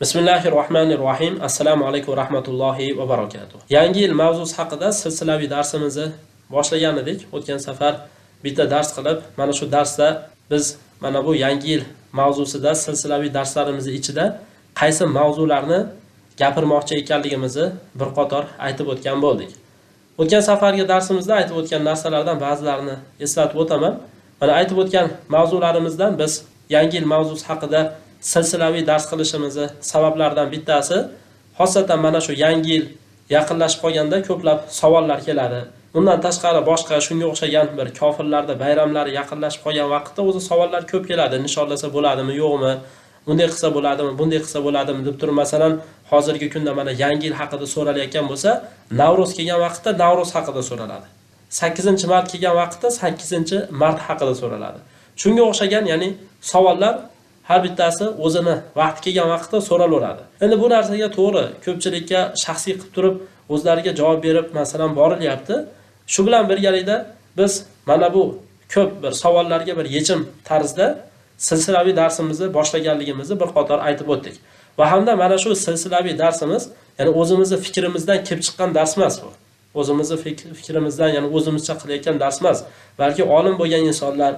Bismillahirrohmanirrohim. Assalomu alaykum va rahmatullohi va barakatuh. Yangi yil mavzusi haqida silsilaviy darsimizni boshlagan edik. O'tgan safar bitta dars qilib, mana shu darsda biz mana bu yangi yil mavzusida silsilaviy darslarimiz ichida qaysi mavzularni gapirmoqchi ekanligimizni bir qator aytib o'tgan bo'ldik. O'tgan safargi darsimizda aytib o'tgan narsalardan ba'zilarini eslatib o'taman. Mana aytib o'tgan mavzularimizdan biz yangi yil mavzusi haqida silsilaviy dars qilishimizni sabablaridan bittasi, xosatan mana shu yangi yil yaqinlashib qolganda ko'plab savollar keladi. Bundan tashqari boshqa shunga o'xshagan bir kofirlarda bayramlari yaqinlashib qolgan vaqtda o'zi savollar ko'p keladi. Nishonlasa bo'ladimi, yo'qmi? Bunday qilsa bo'ladimi, bunday qilsa bo'ladimi deb turib, masalan, hozirgi kunda mana yangi yil haqida so'ralayotgan bo'lsa, Navro'z kelgan vaqtda Navro'z haqida so'raladi. 8-mart kelgan vaqtda 8-mart haqida so'raladi. Shunga o'xshagan, ya'ni savollar har bittasi o'zini vaqti kelgan vaqtda so'ralaveradi. Endi bu narsaga to'g'ri ko'pchilikka shaxsiy qilib turib o'zlariga javob berib, masalan, borilyapti. Shu bilan birgalikda biz mana bu ko'p bir savollarga bir yechim tarzda silsilaviy darsimizni boshlaganligimizni bir qator aytib o'tdik. Va hamda mana shu silsilaviy darsimiz, ya'ni o'zimizning fikrimizdan kelib chiqqan dars emas bu. O'zimizning fikrimizdan, ya'ni o'zimizcha qilayotgan dars emas, balki olim bo'lgan insonlar,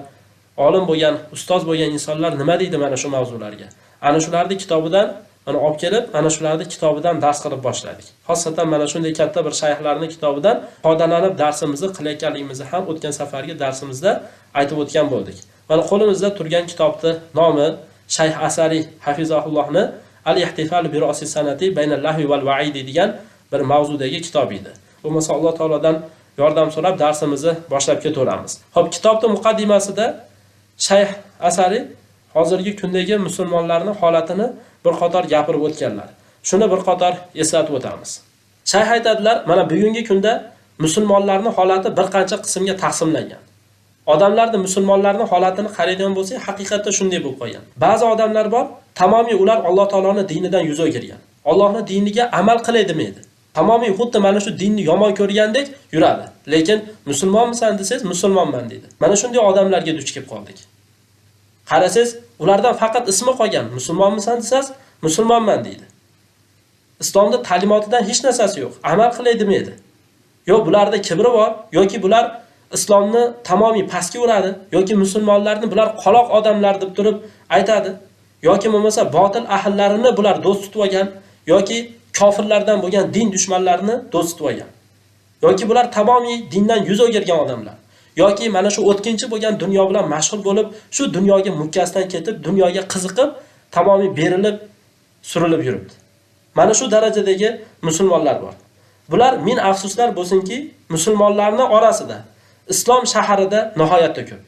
olim bo'lgan, ustoz bo'lgan insonlar nima deydi mana shu mavzularga? Ana shularni kitobidan mana olib kelib, ana shularni kitobidan dars qilib boshladik. Xosatan mana shunday katta bir shayxlarning kitobidan foydalanib darsimizni qilayotganligimizni ham o'tgan safargi darsimizda aytib o'tgan bo'ldik. Mana qo'limizda turgan kitobning nomi Shayx Asari hafizahullohni Al-Ihtifal bi Ra'si sanati baynal lahwi wal va'idi degan bir mavzudagi kitob edi. Bo'lmasa Alloh taolodan yordam so'rab darsimizni boshlab ketaveramiz. Xo'p, kitobning muqaddimasida Shayx Asari hozirgi kundagi musulmonlarning holatini bir qator gapirib o'tganlar. Shuni bir qator eslatib o'tamiz. Shayx aytadilar, mana bugungi kunda musulmonlarning holati bir qancha qismga taqsimlangan. Odamlarning musulmonlarning holatini qaraydigan bo'lsak, haqiqatda shunday bo'lib qolgan. Ba'zi odamlar bor, tamomiy ular Alloh taoloning dinidan yuz o'girgan. Allohning diniga amal qilay demaydi. Tamomiy xuddi mana shu dinni yomon ko'rgandek yuradi. Lekin musulmonmisan desangiz, musulmonman deydi. Mana shunday odamlarga duch kelib qoldik. Qarasangiz, ulardan faqat ismi qolgan. Musulmonmisan desangiz, musulmonman deydi. Islomda ta'limotidan hech narsasi yo'q. Amal qilay demaydi. Yo'q, bularda kibri bor, yoki bular islomni tamomiy pastga uradi, yoki musulmonlarni bular qoloq odamlar deb turib aytadi, yoki bo'lmasa botil ahllarini bular do'st tutib olgan, yoki kofirlardan bo'lgan din dushmanlarini do'st tutib olgan. Yoki bular tamomiy dindan yuz o'girgan odamlar. Yoki mana shu o'tkinchi bo'lgan dunyo bilan mashg'ul bo'lib, shu dunyoga mukkasidan ketib, dunyoga qiziqib, tamomiy berilib, surilib yuribdi. Mana shu darajadagi musulmonlar bor. Bular min afsuslar bo'lsinki, musulmonlarning orasida, islom shaharida nihoyatda ko'p.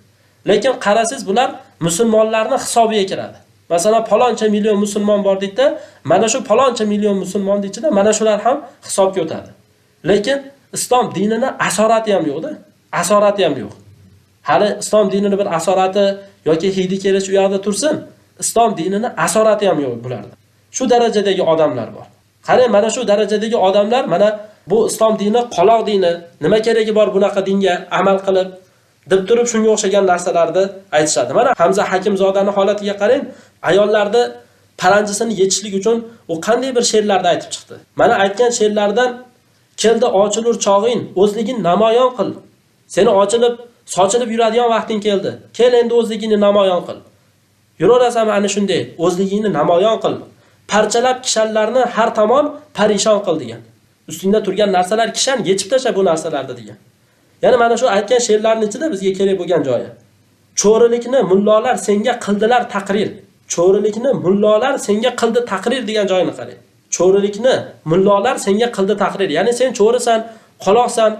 Lekin qarasangiz, bular musulmonlarning hisobiga kiradi. Masalan, paloncha million musulmon bor deydi, mana shu paloncha million musulmon ichida mana shular ham hisobga o'tadi. Lekin islom dinini asorati ham yo'q-da. Asorati ham yo'q. Hali islom dinini bir asorati yoki hidi kelish u yoqda tursin, islom dinini asorati ham yo'q bularda. Shu darajadagi odamlar bor. Qarang, mana shu darajadagi odamlar mana bu islom dini qoloq dini, nima keragi bor bunaqa dinga amal qilib deb turib shunga o'xshagan narsalarni aytishadi. Mana Hamza Hakimzodaning holatiga qarang, ayollarni paranjisini yechishlik uchun u qanday bir she'rlarni aytib chiqdi. Mana aytgan she'rlardan keldi ochilur chog'ing, o'zligin namoyon qil. Seni ochilib, sochilib yuradigan vaqting keldi. Kel endi o'zligingni namoyon qil. Yuraverasan ana shunday, o'zligingni namoyon qil. Parchalab kishanlarni har tomon parishon qil degan. Ustingda turgan narsalar kishan yechib tasha bu narsalarni degan. Ya'ni mana shu aytgan she'rlarning ichida bizga kerak bo'lgan joyi. Cho'rilikni mullolar senga qildilar taqrir. Cho'rilikni mullolar senga qildi taqrir degan joyini qarang. Cho'rilikni mullolar senga qildi taqrir. Ya'ni sen cho'risan, qoloqsan.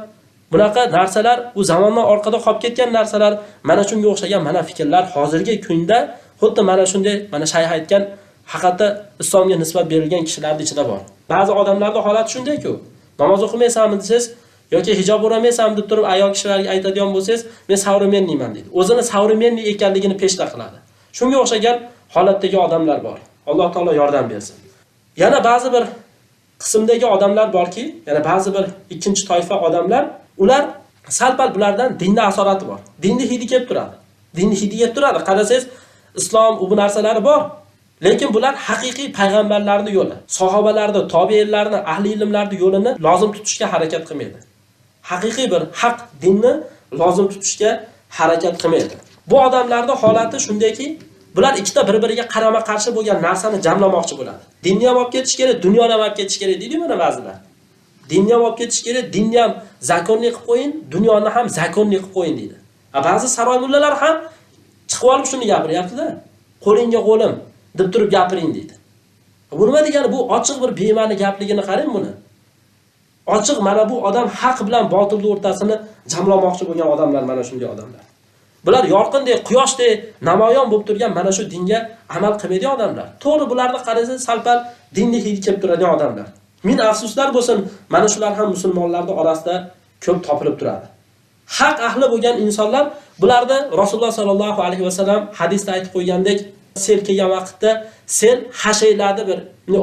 Bunaqa narsalar u zamondan orqada qolib ketgan narsalar, mana shunga o'xshagan mana fikrlar hozirgi kunda xuddi mana shunday, mana shayx aytgan haqiqatda islomga nisbat berilgan kishilarning ichida bor. Ba'zi odamlarning holati shunday-ku. Namoz o'qimaysanmi desiz, yoki hijob o'ramaysanmi deb turib ayol kishilarga aytadigan bo'lsangiz, men savremenniman deydi. O'zini savremenni ekanligini peshta qiladi. Shunga o'xshagan holatdagi odamlar bor. Alloh taolo yordam bersin. Yana ba'zi bir qismdagi odamlar borki, yana ba'zi bir ikkinchi toifa odamlar, ular sal-pal bulardan dinda asorati bor. Dinni hidi kelib turadi. Dinni hidi kelib turadi. Qarasangiz, islom u bu narsalari bor. Lekin bular haqiqiy payg'ambarlarning yo'li, sahobalarning, tobiinlarning, ahli ilmlarning yo'lini lozim tutishga harakat qilmaydi. Haqiqiy bir haq dinni lozim tutishga harakat qilmaydi. Bu odamlarning holati shundayki, bular ikkita bir-biriga qarama-qarshi bo'lgan narsani jamlamoqchi bo'ladi. Dinni ham olib ketish kerak, dunyoni ham olib ketish kerak deydi mana ba'zilar. Dinni ham olib ketish kerak, dinni ham zakonli qilib qo'ying, dunyoni ham zakonli qilib qo'ying deydi. Ba'zi saroy mullalar ham chiqib olib shuni gapiryapti-da. Qo'lingga qo'lim deb turib gapiring deydi. Bu nima degani? Bu ochiq bir bema'ni gapligini qarang buni. Ochiq mana bu odam haq bilan botilning o'rtasini jamlamoqchi bo'lgan odamlar mana shunday odamlar. Bular yorqindek, quyoshdek namoyon bo'lib turgan mana shu dinga amal qilmaydigan odamlar. To'g'ri, bularni qarasangiz salpal dinni hidi kelib turadigan odamlar. Min afsuslar bo'lsin, mana shular ham musulmonlarning orasida ko'p topilib turadi. Haq ahli bo'lgan insonlar bularda Rasululloh sallallohu alayhi vasallam hadisda aytib qo'ygandek, sel kelgan vaqtda sel hashaylarni bir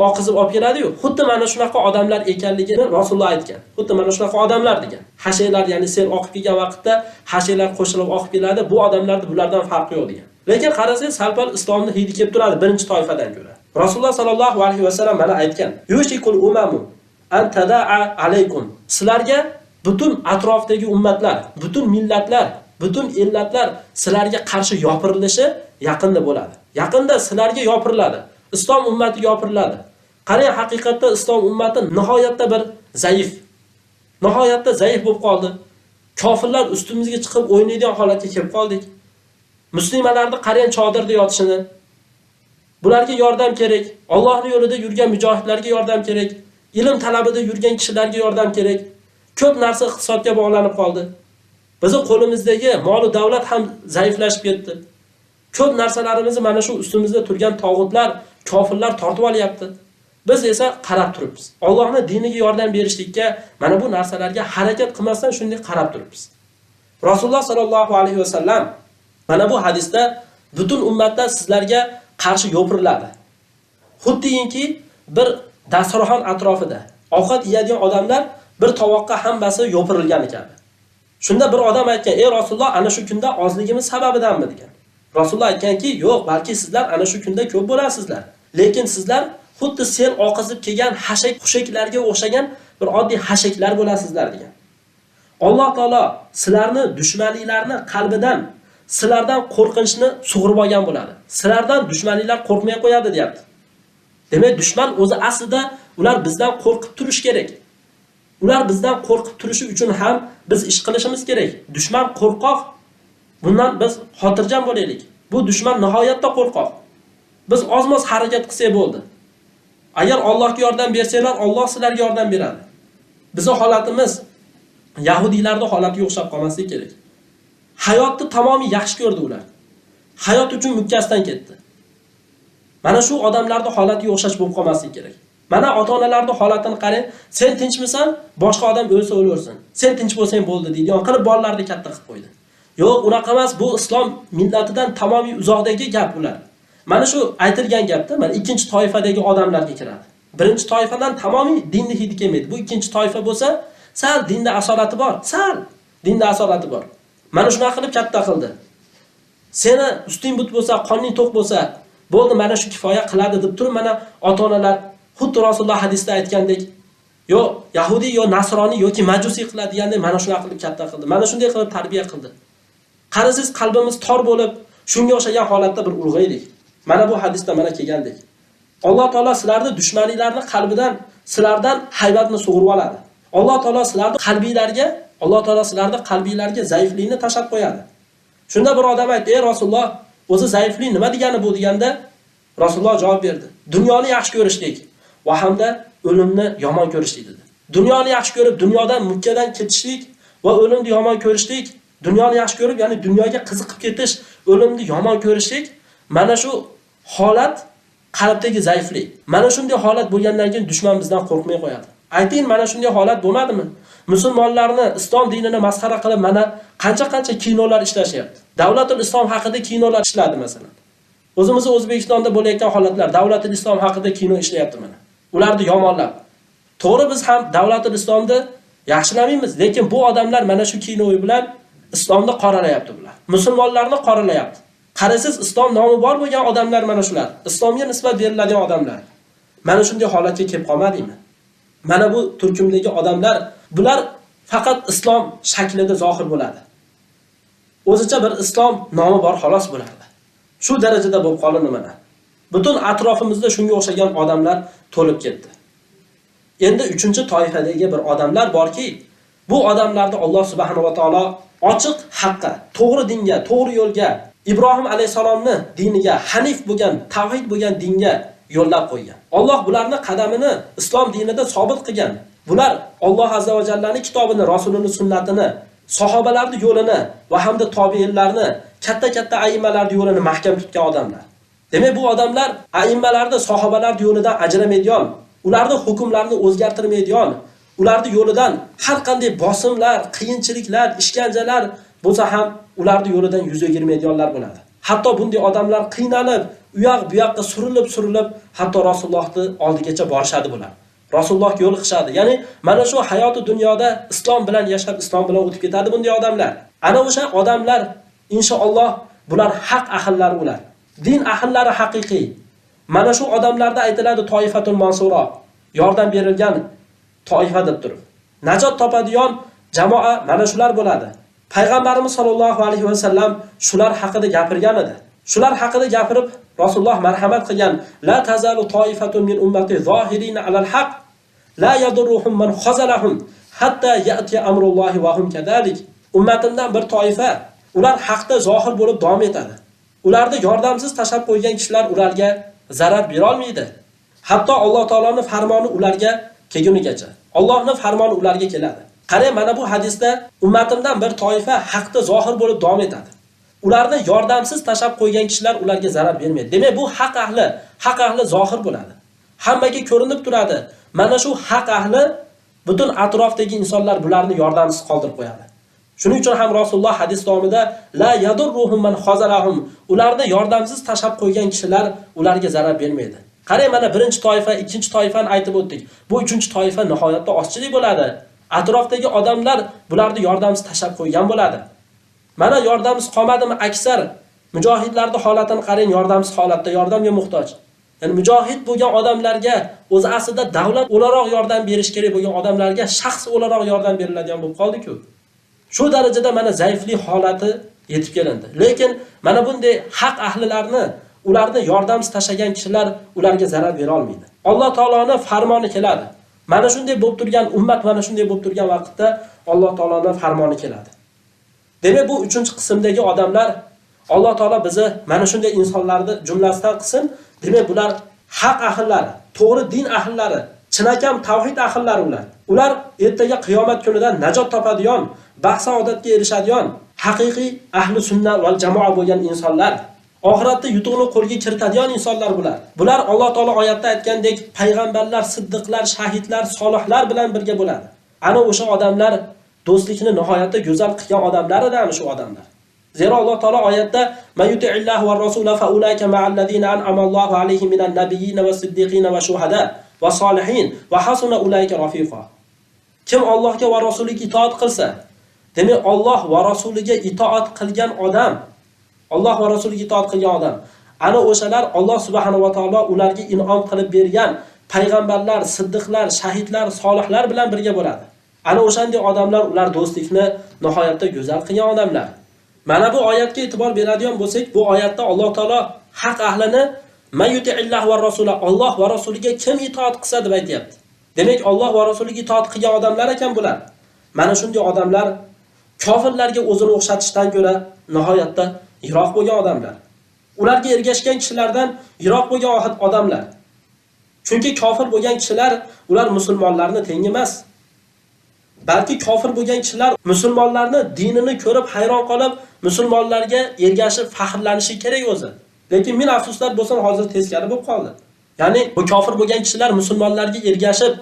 oqizib olib keladi-yu, xuddi mana shunaqa odamlar ekanligini Rasululloh aytgan. Xuddi mana shunaqa odamlar degan. Hashaylar, ya'ni sel oqib kelgan vaqtda hashaylar qo'shilib oqib keladi. Bu odamlarda bulardan farqi yo'q degan. Lekin qarasangiz, salpal islomni hidi kelib turadi birinchi toifadan ko'ra. Rasululloh sallallohu alayhi vasallam mana aytgan: "Yushikul umamu an tadaa alaykum." Sizlarga butun atrofdagi ummatlar, butun millatlar, butun illatlar sizlarga qarshi yopirilishi yaqinda bo'ladi. Yaqinda sizlarga yopiriladi. Islom ummati yopiriladi. Qarang, haqiqatda islom ummati nihoyatda bir zaif. Nihoyatda zaif bo'lib qoldi. Kofirlar ustimizga chiqib o'ynaydigan holatga kelib qoldik. Musulmonlarning qarang chodirda yotishini. Bularga yordam kerak. Allohning yo'lida yurgan mujohidlarga yordam kerak. Ilm talabida yurgan kishilarga yordam kerak. Ko'p narsa iqtisodga bog'lanib qoldi. Bizning qo'limizdagi mol va davlat ham zaiflashib ketdi. Ko'p narsalarimizni mana shu ustimizda turgan tog'utlar, kofirlar tortib olyapti. Biz esa qarab turibmiz. Allohning diniga yordam berishlikka mana bu narsalarga harakat qilmasdan shunday qarab turibmiz. Rasululloh sallallohu alayhi vasallam mana bu hadisda butun ummatlar sizlarga qarshi yopiriladi. Xuddiki bir dasturxon atrofida ovqat yeyadigan odamlar bir tovoqqa hammasi yopirilgan ekan. Shunda bir odam aytgan: "Ey Rasululloh, ana shu kunda ozligimiz sababidanmi?" degan. Rasululloh aytganki: "Yo'q, balki sizlar ana shu kunda ko'p bo'lasizlar. Lekin sizlar xuddi sel oqizib kelgan xushaklarga o'xshagan bir oddiy hashaklar bo'lasizlar" degan. Alloh taolo sizlarni dushmanliklarni qalbidan, sizlardan qo'rqinchni sug'urib olgan bo'ladi. Sizlardan dushmanliklar qo'rqmay qo'yadi, deyapti. Demak, dushman o'zi aslida ular bizdan qo'rqib turish kerak. Ular bizdan qo'rqib turishi uchun ham biz ish qilishimiz kerak. Dushman qo'rqoq. Bundan biz xotirjam bo'laylik. Bu dushman nihoyatda qo'rqoq. Biz ozmoz harakat qilsak bo'ldi. Agar Allohga yordam bersanglar, Alloh sizlarga yordam beradi. Bizning holatimiz yahudiylarning holatiga o'xshab qolmasligi kerak. Hayotni tamomiy yaxshi ko'rdi ular. Hayot uchun mukkasidan ketdi. Mana shu odamlarning holatiga o'xshash bo'lib qolmasligi kerak. Mana ota-onalarning holatini qarang. Sen tinchmisan? Boshqa odam o'lsa o'lursin. Sen tinch bo'lsang bo'ldi deydi. Qilib bolalarni katta qilib qo'ydi. Yo'q, unaqa emas. Bu islom millatidan tamomiy uzoqdagi gap ular. Mana shu aytilgan gapda mana ikkinchi toifadagi odamlarga kiradi. Birinchi toifadan tamomiy dinni hidi kelmaydi. Bu ikkinchi toifa bo'lsa, sal dinda asolati bor. Sal dinda asolati bor. Mana shuna qilib katta qildi. Seni usting but bo'lsa, qoning to'q bo'lsa, bo'ldi, mana shu kifoya qiladi deb turib, mana ota-onalar xuddi Rasululloh hadisda aytgandek, yo yahudi, yo nasroniy yoki majusiy qiladi degandek mana shuna qilib katta qildi. Mana shunday qilib tarbiya qildi. Qarasangiz qalbimiz tor bo'lib, shunga o'xshagan holatda bir ulg'aydik. Mana bu hadisda mana kelgandek. Alloh taolo sizlarni dushmanliklarni qalbidan, sizlardan haybatni sug'urib oladi. Alloh taolo sizlarni qalbinglarga zaiflikni tashab qo'yadi. Shunda bir odam aytdi: "Ey Rasululloh, o'zi zaiflik nima degani bu?" deganda Rasululloh javob berdi: "Dunyoni yaxshi ko'rishlik va hamda o'limni yomon ko'rishlik" dedi. Dunyoni yaxshi ko'rib, dunyodan mukkadan ketishlik va o'limni yomon ko'rishlik, dunyoni yaxshi ko'rib, ya'ni dunyoga qiziqib ketish, o'limni yomon ko'rishlik, mana shu holat qalbdagi zaiflik. Mana shunday holat bo'lgandan keyin dushman bizdan qo'rqmay qo'yadi. Ayting, mana shunday holat bo'lmadimi? Musulmonlarni, islom dinini masxara qilib mana qancha kinolar ishlashyapti. Davlatul islom haqida kinolar ishladi masalan. O'zimiz O'zbekistonda bo'layotgan holatlar, davlatul islom haqida kino ishlayapti mana. Ularni yomonlab. To'g'ri, biz ham davlatul islomni yaxshilamaymiz, lekin bu odamlar mana shu kino bilan islomni qoralayapti bular. Musulmonlarni qoralayapti. Qarasiz, islom nomi bor bo'lgan odamlar mana shular. Islomga nisbat beriladigan odamlar. Mana shunday holatga kelib qolmadingmi? Mana bu turkumdagi odamlar, bular faqat islom shaklida zohir bo'ladi. O'zicha bir islom nomi bor xolos bo'ladi. Shu darajada bo'lib qolindi mana. Butun atrofimizda shunga o'xshagan odamlar to'lib ketdi. Endi 3-toifadagi bir odamlar borki, bu odamlarni Alloh subhanahu va taolo ochiq haqqa, to'g'ri dinga, to'g'ri yo'lga, Ibrohim alayhisalomni diniga, hanif bo'lgan, tavhid bo'lgan dinga yo'llab qo'ygan. Alloh bularni qadamini islom dinida sobit qilgan. Bular Alloh azza va jallaning kitobini, rasulining sunnatini, sahobalarning yo'lini va hamda tobiinlarni, katta-katta ayimmalarning yo'lini mahkam tutgan odamlar. Demak, bu odamlar ayimmalarni, sahobalarning yo'lidan ajramaydigan, ularning hukmlarini o'zgartirmaydigan, ularning yo'lidan har qanday bosimlar, qiyinchiliklar, ishkanjalar bo'lsa ham ularning yo'lidan yuz o'girmaydiganlar bo'ladi. Hatto bunday odamlar qiynalib, u yoq bu yoqqa surilib, hatto Rasulullohning oldigacha borishadi bular. Rasulullohga yo'l qilishadi. Ya'ni mana shu hayoti dunyoda islom bilan yashab, islom bilan o'tib ketadi bunday odamlar. Ana o'sha odamlar inshaalloh bular haq ahllari ular. Din ahllari haqiqiy. Mana shu odamlarda aytiladi toifatul mansura, yordam berilgan toifa deb turib. Najot topadigan jamoa mana shular bo'ladi. Payg'ambarimiz sollallohu alayhi va sallam shular haqida gapirgan edi. Shular haqida gapirib Rasululloh marhamat qilgan: "La tazalu toifatun min ummati zohirina alal haq, la yadurruhum man khazalahum hatta ya'ti amrullohi va hum kadalik." Ummatimdan bir toifa, ular haqda zohir bo'lib davom etadi. Ularni yordamsiz tashab qo'ygan kishilar ularga zarar bera olmaydi. Hatto Alloh taoloning farmoni ularga kelgunigacha. Allohning farmoni ularga keladi. Qarang, mana bu hadisda ummatimdan bir toifa haqda zohir bo'lib davom etadi. Ularni yordamsiz tashab qo'ygan kishilar ularga zarar bermaydi. Demak, bu haq ahli zohir bo'ladi. Hammaga ko'rinib turadi. Mana shu haq ahli butun atrofdagi insonlar bularni yordamsiz qoldirib qo'yadi. Shuning uchun ham Rasululloh hadis davomida la yadurruhum man khazalahum, ularni yordamsiz tashab qo'ygan kishilar ularga zarar bermaydi. Qarang, mana birinchi toifa, ikkinchi toifani aytib o'tdik. Bu uchinchi toifa nihoyatda ozchilik bo'ladi. Atrofdagi odamlar bularni yordamsiz tashab qo'ygan bo'ladi. Mana yordamsiz qolmadimi? Aksar mujohidlarning holatini qarang, yordamsiz holatda, yordamga muhtoj. Ya'ni mujohid bo'lgan odamlarga o'zi aslida davlat o'laroq yordam berish kerak bo'lgan odamlarga shaxs o'laroq yordam beriladigan bo'lib qoldi-ku. Shu darajada mana zaiflik holati yetib kelindi. Lekin mana bunday haq ahlilarni, ularni yordamsiz tashagan kishilar ularga zarar bera olmaydi. Alloh taoloning farmoni keladi. Mana shunday bo'lib turgan ummat, mana shunday bo'lib turgan vaqtda Alloh taoloning farmoni keladi. Demak, bu 3-qismdagi odamlar, Alloh taolo bizni mana shunday insonlarni jumlasidan qilsin. Demak, bular haq ahllari, to'g'ri din ahllari, chinakam tavhid ahllari ular. Ular ertaga qiyomat kunidan najot topadigan, baxt saodatga erishadigan, haqiqiy ahli sunna va jamoa bo'lgan insonlar. Oxiratda yutuqni qo'lga kiritadigan insonlar bular. Bular Alloh taolo oyatda aytgandek, payg'ambarlar, siddiqlar, shahidlar, solihlar bilan birga bo'ladi. Ana o'sha odamlar do'stlikni nihoyatda go'zal qilgan odamlar-edi ana shu odamlar. Zero Alloh taolo oyatda "Mayuti'illahu va rasula fa ulayka ma'alladina an'ama Allohu alayhim minan nabiyyin va siddiqin va shuhada va solihin va hasuna ulayka rafiqa." Kim Allohga va rasuliga itoat qilsa, demak Alloh va rasuliga itoat qilgan odam, Alloh va rasuliga itoat qilgan odam, ana o'shalar Alloh subhanahu va taolo ularga in'om qilib bergan payg'ambarlar, siddiqlar, shahidlar, solihlar bilan birga bo'ladi. Ana o'shanday odamlar ular do'stlikni nihoyatda go'zal qilgan odamlar. Mana bu oyatga e'tibor beradigan bo'lsak, bu oyatda Alloh taolo haq ahlini mayuti'illahu va rasula, Alloh va rasuliga kim itoat qilsa deb aytayapti. Demak, Alloh va rasuliga itoat qilgan odamlar ekan bular. Mana shunday odamlar kofirlarga o'zini o'xshatishdan ko'ra nihoyatda yiroq bo'lgan odamlar. Ularga ergashgan kishilardan yiroq bo'lgan odamlar. Chunki kofir bo'lgan kishilar ular musulmonlarni teng emas. Balki kofir bo'lgan kishilar musulmonlarni dinini ko'rib hayron qolib, musulmonlarga ergashib faxrlanishi kerak o'zi. Lekin men afsuslar bo'lsam hozir teskari bo'lib qoldi. Ya'ni bu kofir bo'lgan kishilar musulmonlarga ergashib,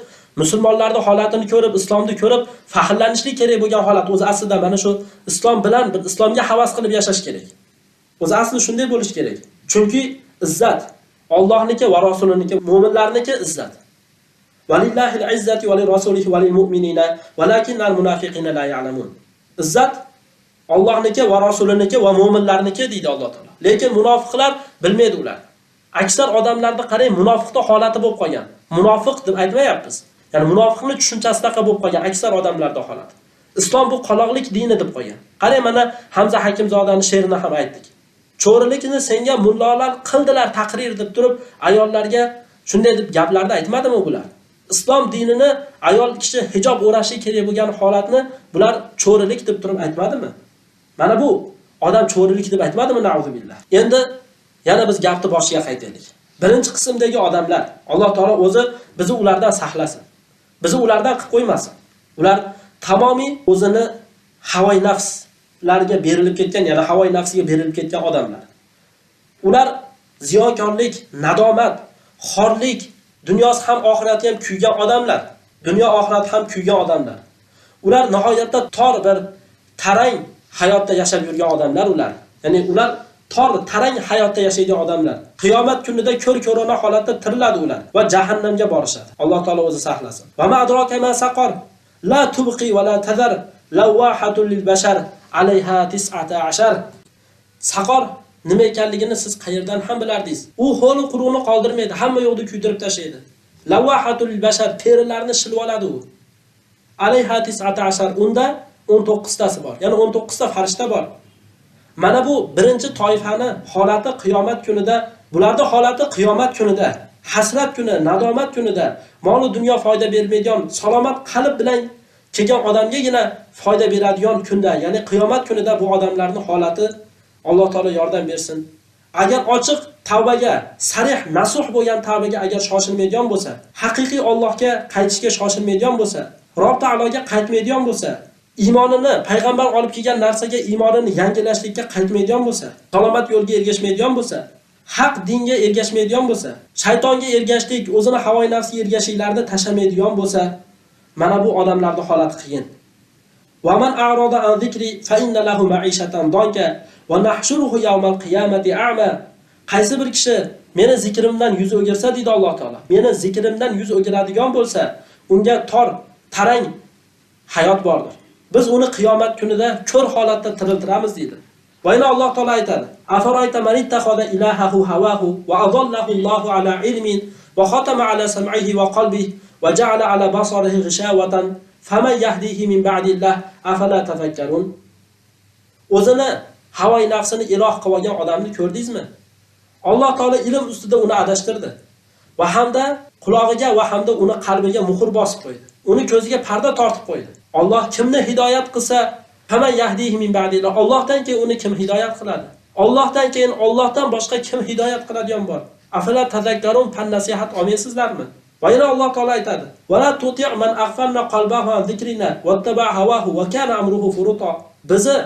musulmonlarning holatini ko'rib, islomni ko'rib faxrlanishlik kerak bo'lgan holat o'zi aslida mana shu islom bilan bir islomga havas qilib yashash kerak. O'zi asli shunday bo'lish kerak. Chunki izzat Allohniki va rasuliniki, mu'minlarniki izzat. Valillahil izzati va lirrasulihi va lilmu'minina, walakinnal munafiqina la ya'lamun. Izzat Allohniki va rasuliniki va mu'minlarniki deydi Alloh taolo. Lekin munofiqlar bilmaydi ular. Aksar odamlarda qarang, munofiqda holati bo'lib qolgan. Munofiq deb aytmayapmiz. Ya'ni munofiqning tushunchasidaqa bo'lib qolgan aksar odamlarda holati. Islom bu qaloqlik dini deb qo'ygan. Qarang, mana Hamza Hakimzodaning she'rini ham aytdik. Cho'rilikni senga mullalar qildilar taqrir deb turib, ayollarga shunday deb gaplarni aytmadimi bular? Islom dinini ayol kishi hijob o'rashi kerak bo'lgan holatni bular cho'rilik deb turib aytmadimi? Mana bu odam cho'rilik deb aytmadimi, na'uzubillah. Endi yana biz gapni boshiga qaytaylik. Birinchi qismdagi odamlar, Alloh taolo o'zi bizni ulardan saqlasin. Bizni ulardan qilib qo'ymasin. Ular tamomiy o'zini havoy nafslarga berilib ketgan, ya'ni havoy nafsiga berilib ketgan odamlar. Ular ziyokorlik, nadomat, xorlik, dunyosi ham oxirati ham kuygan odamlar. Dunyo oxirat ham kuygan odamlar. Ular nihoyatda tor bir tarang hayotda yashab yurgan odamlar ular. Ya'ni ular tor, tarang hayotda yashaydigan odamlar. Qiyomat kunida ko'r-ko'rona holatda tiriladi ular va jahannamga borishadi. Alloh taolo o'zi saqlasin. Va ma adraka ma saqar la tubqi va la tadar lawahatun lil bashar alayha 19. Saqor nima ekanligini siz qayerdan ham bilardingiz? U ho'l quruqni qoldirmaydi, hamma yo'qni kuydirib tashlaydi. Lawahatul bashar, terilarni shilib oladi u. Alayha 19, unda 19 tasi bor. Ya'ni 19 ta farishta bor. Mana bu birinchi toifani holati qiyomat kunida, bularda holati qiyomat kunida, hasrat kuni, nadomat kunida, mol dunyo foyda bermaydigan, salomat qalb bilan kelgan odamgagina foyda beradigan kunda, ya'ni qiyomat kunida bu odamlarning holati Alloh taolo yordam bersin. Agar ochiq tavbaga, sarih nasuh bo'lgan tavbaga agar shoshilmaydigan bo'lsa, haqiqiy Allohga qaytishga shoshilmaydigan bo'lsa, Rob taologa qaytmaydigan bo'lsa, iymonini, payg'ambar olib kelgan narsaga iymonini yangilashlikka qaytmaydigan bo'lsa, salomat yo'lga ergashmaydigan bo'lsa, haq dinga ergashmaydigan bo'lsa, shaytonga ergashlik, o'zini havoy nafsiga ergashishlarni tashamaydigan bo'lsa, mana bu odamlarning holati qiyin. Va man a'rada an zikri fa inna lahu ma'ishatan danka va nahshuruhu yawmal qiyamati a'ma. Qaysi bir kishi meni zikrimdan yuz o'girsa deydi Alloh taolo. Meni zikrimdan yuz o'giradigan bo'lsa, unga tor, tarang hayot bordir. Biz uni qiyomat kunida ko'r holatda tiriltiramiz deydi. Va yana Alloh taolo aytadi: "Afarayta man ittakhada ilahahu hawahu va adallahu Allahu ala ilmin va khatama ala sam'ihi va qalbihi va ja'ala ala basarihi ghishawatan faman yahdihi min ba'dillah afala tafakkarun." O'zini havoy nafsini iloh qilib olgan odamni ko'rdingizmi? Alloh taolo ilm ustida uni adashtirdi va hamda qulog'iga va hamda uni qalbiga muhr bosib qo'ydi. Uni ko'ziga parda tortib qo'ydi. Alloh kimni hidoyat qilsa, faman yahdihi min ba'dillah, Allohdan keyin uni kim hidoyat qiladi? Allohdan keyin Allohdan boshqa kim hidoyat qiladigan bor? Afala tazakkarun, pan nasihat olmaysizlarmi? Va yana Alloh taolo aytadi: "Va la tuti' man aghfalna qalbahu an zikrina wattaba hawahu va kana amruhu furuta." Bizi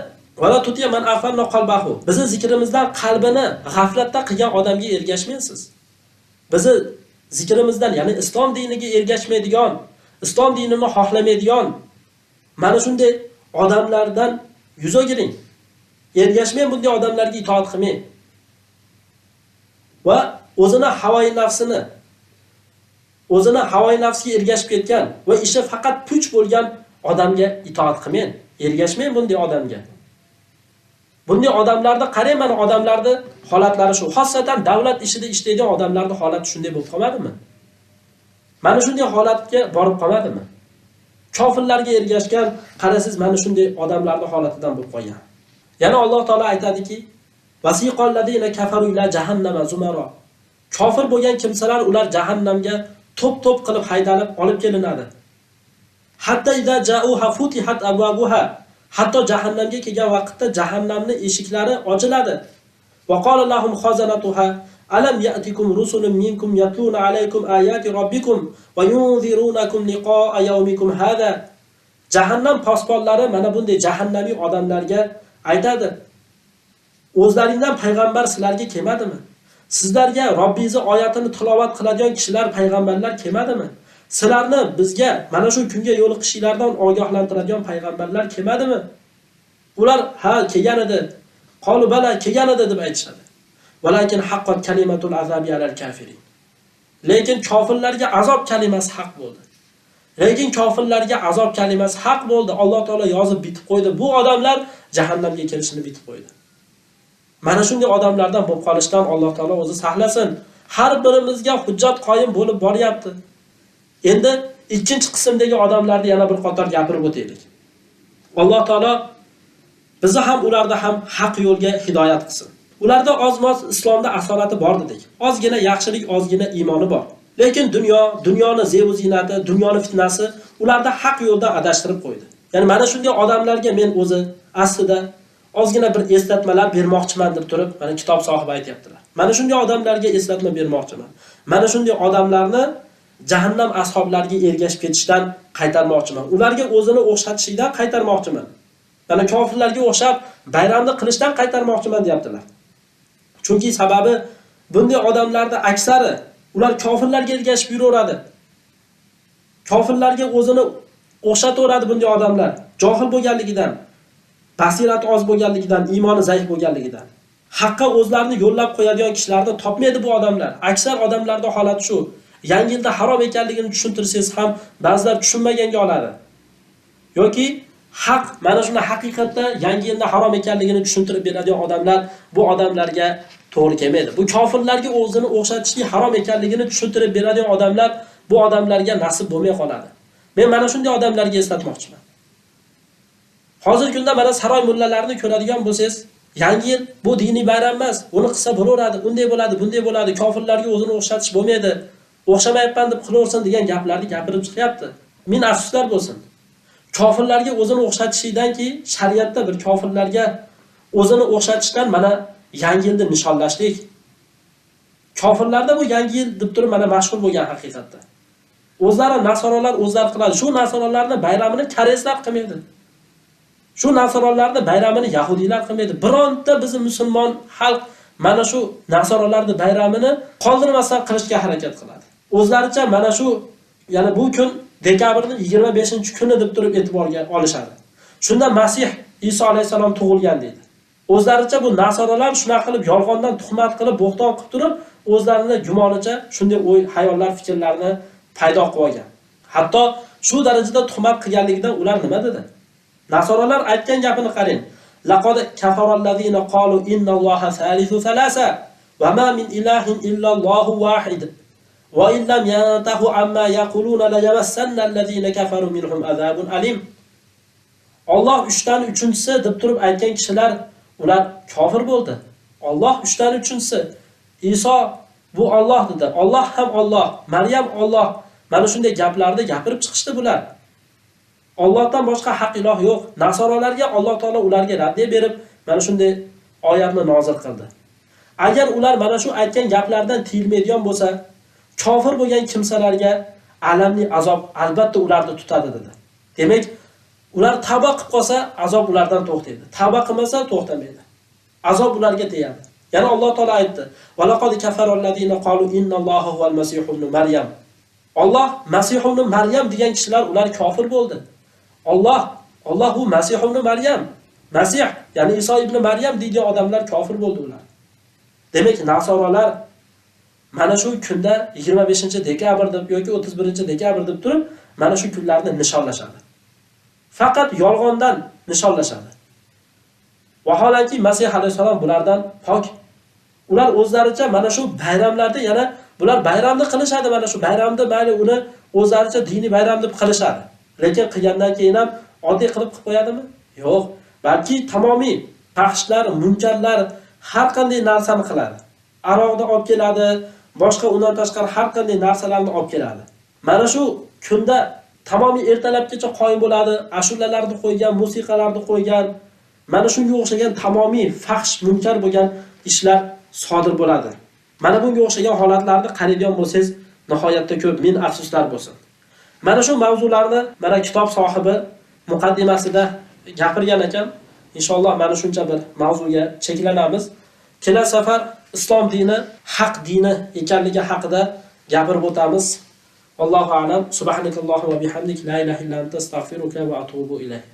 va la tuti' man aghfalna qalbahu, bizi zikrimizdan qalbini g'aflatda qilgan odamga ergashmaysiz. Bizi zikrimizdan, ya'ni islom diniga ergashmaydigan, islom dinini xohlamaydigan mana shunday odamlardan yuz o'giring. Ergashmang, bunday odamlarga itoat qilmang. Va o'zini havoy nafsiga ergashib ketgan va ishi faqat puch bo'lgan odamga itoat qilmang. Ergashmang bunday odamga. Bunday odamlarda qarang, mana odamlarning holatlari shu. Xossatan davlat ishida ishlaydigan odamlarning holati shunday bo'lib qolmadimi? Mana shunday holatga borib qolmadimi? Kofirlarga ergashgan, qarasiz mana shunday odamlarning holatidan bo'lib qolgan. Yana Alloh taolo aytadiki: "Wasiqal ladina kafaru ila jahannama zumara." Kofir bo'lgan kimsalar ular jahannamga to'p-to'p qilib haydalib olib kelinadi. Hatta idza ja'uha futihat abwabuha. Hatto jahannamga kelgan vaqtda jahannamning eshiklari ochiladi. Va qala lahum khazanatuha alam ya'tikum rusulun minkum yatluna alaykum ayati robbikum va yunzirunakum liqa'a yawmikum hada. Jahannam posbonlari mana bunday jahannamiy odamlarga aytadi: "O'zlaringdan payg'ambar sizlarga kelmadimi? Sizlarga Robbingizning oyatini tilovat qiladigan kishilar, payg'ambarlar kelmadimi? Sizlarni bizga mana shu kunga yo'liqishinglardan ogohlantiradigan payg'ambarlar kelmadimi?" Ular ha kelgan edi. Qolu bala kelgan edi deb aytishadi. Valakin haqqat kalimatul azabi alal kafirin. Lekin kofirlarga azob kalimasi haq bo'ldi. Lekin kofirlarga azob kalimasi haq bo'ldi. Alloh taolo yozib bitib qo'ydi. Bu odamlar jahannamga kirishini bitib qo'ydi. Mana shunday odamlardan bo'lib qolishdan Alloh taolo o'zi saqlasin. Har birimizga hujjat qoyim bo'lib boryapti. Endi ikkinchi qismdagi odamlarni yana bir qator gapirib o'taylik. Alloh taolo bizni ham ularda ham haq yo'lga hidoyat qilsin. Ularda ozmoz islomda asorati bor dedik. Ozgina yaxshilik, ozgina iymoni bor. Lekin dunyoni zevu ziynati, dunyoni fitnasi ularda haq yo'ldan adashtirib qo'ydi. Ya'ni mana shunday odamlarga men o'zi aslida ozgina bir eslatmalar bermoqchiman deb turib, mana kitob sohibi aytayaptilar. Mana shunday odamlarga eslatma bermoqchiman. Mana shunday odamlarni jahannam ashablariga ergashib ketishdan qaytarmoqchiman. Ularga o'zini o'xshatishdan qaytarmoqchiman. Mana kofirlarga o'xshab bayramni qilishdan qaytarmoqchiman deyaptilar. Chunki sababi bunday odamlarda aksari ular kofirlarga ergashib yuraveradi. Kofirlarga o'zini o'xshataveradi bunday odamlar. Johil bo'lganligidan, basirat oz bo'lganligidan, iymoni zaif bo'lganligidan. Haqqa o'zlarini yo'llab qo'yadigan kishilarni topmaydi bu odamlar. Aksar odamlarda holat shu. Yangi yilda harom ekanligini tushuntirsangiz ham ba'zilar tushunmaganga oladi. Yoki haq, mana shuni haqiqatda yangi yilda harom ekanligini tushuntirib beradigan odamlar bu odamlarga to'g'ri kelmaydi. Bu kofirlarga o'zini o'xshatishlik harom ekanligini tushuntirib beradigan odamlar bu odamlarga nasib bo'lmay qoladi. Men mana shunday odamlarga eslatmoqchiman. Hozirgi kunda mana saroy mullalarini ko'radigan bo'lsangiz, yangi yil bu diniy bayram emas, uni qilsa bo'laveradi, unday bo'ladi, bunday bo'ladi, kofirlarga o'zini o'xshatish bo'lmaydi, o'xshamayapman deb qilaversin degan gaplarni gapirib chiqyapti. Min afsuslar bo'lsin. Kofirlarga o'zini o'xshatishdanki, shariatda bir kofirlarga o'zini o'xshatishdan mana yangi yilni nishonlashlik. Kofirlarda bu yangi yil deb turib mana mashhur bo'lgan haqiqatda. O'zlari nasoralar o'zlari qiladi. Shu nasoralarning bayramini koreyslar qilmaydi. Shu nasoralarning bayramini yahudiylar qilmaydi. Bironta bizim musulmon xalq mana shu nasoralarning bayramini qoldirmasdan qilishga harakat qiladi. O'zlaricha mana shu, ya'ni bu kun dekabrning 25-kuni deb turib e'tiborga olishadi. Shunda Masih Iso alayhisalom tug'ilgan deydi. O'zlaricha bu nasoralar shunaqa qilib yolg'ondan tuhmat qilib, bo'xton qilib turib, o'zlarining gumonicha shunday o'y, hayollar, fikrlarni paydo qilib olgan. Hatto shu darajada tuhmat qilganligidan ular nima dedi? Nasoralar aytgan gapini qarang. Laqad kafarallazina qalu innalloha salisu salasa va ma min ilahin illallohu wahid. Va in lam yantahu amma yaquluna la yamassanna allazina kafaru minhum azabun alim. Alloh 3dan 3-chisi deb turib aytgan kishilar ular kofir bo'ldi. Alloh 3dan 3-chisi. Iso bu Alloh dedi. Alloh ham Alloh, Maryam Alloh. Mana shunday gaplarni gapirib chiqishdi bular. Allohdan boshqa haq iloh yo'q. Nasoralarga Alloh taolo ularga raddiya berib, mana shunday oyatni nozil qildi. Agar ular mana shu aytgan gaplardan tiyilmaydigan bo'lsa, kofir bo'lgan kimsalarga alamli azob albatta ularni tutadi dedi. Demak, ular tavba qilib qolsa, azob ulardan to'xtaydi. Tavba qilmasa to'xtamaydi. Azob ularga tegadi. Yana Alloh taolo aytdi: "Va laqad kafarallazina qalu innalloha huval masih ibn Maryam." Alloh Masih ibn Maryam degan kishilar ular kofir bo'ldi. Alloh bu Masih ibn Maryam. Masih, ya'ni Iso ibn Maryam degan odamlar kofir bo'ldi ular. Demak, nasoralar mana shu kunda 25-dekabr deb yoki 31-dekabr deb turib, mana shu kunlarni nishonlashadi. Faqat yolg'ondan nishonlashadi. Vaholanki Masih alayhisalom bulardan pok. Ular o'zlaricha mana shu bayramlarda yana bular bayramni qilishadi, mana shu bayramda mayli uni o'zlaricha diniy bayram deb qilishadi. Lekin qilgandan keyin ham oddiy qilib qo'yadimi? Yo'q, balki tamomiy fahshlar, munkarlar har qanday narsani qiladi. Aroqni olib keladi, boshqa undan tashqari har qanday narsalarni olib keladi. Mana shu kunda tamomiy ertalabgacha qoyim bo'ladi, ashulalarni qo'ygan, musiqalarni qo'ygan, mana shunga o'xshagan tamomiy fahsh, munkar bo'lgan ishlar sodir bo'ladi. Mana bunga o'xshagan holatlarni qaraydigan bo'lsangiz, nihoyatda ko'p, min afsuslar bo'lsin. Mana shu mavzularni mana kitob sohibi muqaddimasida gapirgan ekan. Inshaalloh mana shuncha bir mavzuga cheklanamiz. Kelasi safar islom dini haq dini ekanligi haqida gapirib o'tamiz. Allohu a'lam. Subhanakallohu va bihamdik la ilaha illa anta astag'firuka va atubu ilayk.